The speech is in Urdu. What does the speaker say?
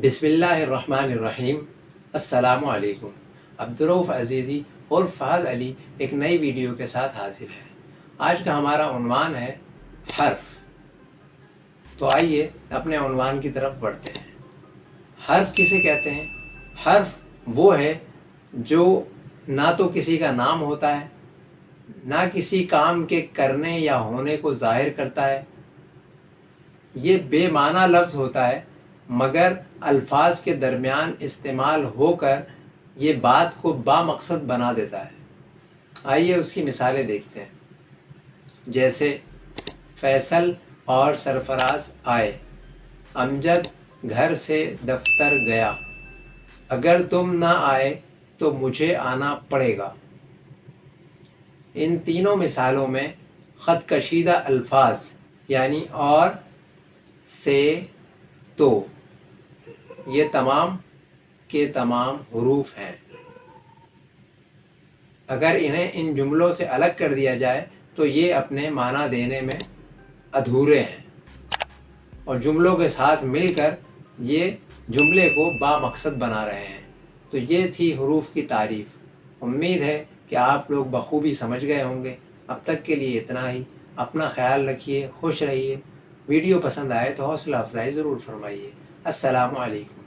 بسم اللہ الرحمن الرحیم۔ السلام علیکم۔ عبدالرؤف عزیزی اور فہد علی ایک نئی ویڈیو کے ساتھ حاضر ہے۔ آج کا ہمارا عنوان ہے حرف۔ تو آئیے اپنے عنوان کی طرف بڑھتے ہیں۔ حرف کسے کہتے ہیں؟ حرف وہ ہے جو نہ تو کسی کا نام ہوتا ہے، نہ کسی کام کے کرنے یا ہونے کو ظاہر کرتا ہے۔ یہ بے معنی لفظ ہوتا ہے، مگر الفاظ کے درمیان استعمال ہو کر یہ بات کو بامقصد بنا دیتا ہے۔ آئیے اس کی مثالیں دیکھتے ہیں۔ جیسے فیصل اور سرفراز آئے، امجد گھر سے دفتر گیا، اگر تم نہ آئے تو مجھے آنا پڑے گا۔ ان تینوں مثالوں میں خط کشیدہ الفاظ یعنی اور، سے، تو، یہ تمام کے تمام حروف ہیں۔ اگر انہیں ان جملوں سے الگ کر دیا جائے تو یہ اپنے معنی دینے میں ادھورے ہیں، اور جملوں کے ساتھ مل کر یہ جملے کو بامقصد بنا رہے ہیں۔ تو یہ تھی حروف کی تعریف۔ امید ہے کہ آپ لوگ بخوبی سمجھ گئے ہوں گے۔ اب تک کے لیے اتنا ہی۔ اپنا خیال رکھیے، خوش رہیے۔ ویڈیو پسند آئے تو حوصلہ افزائی ضرور فرمائیے۔ السلام علیکم۔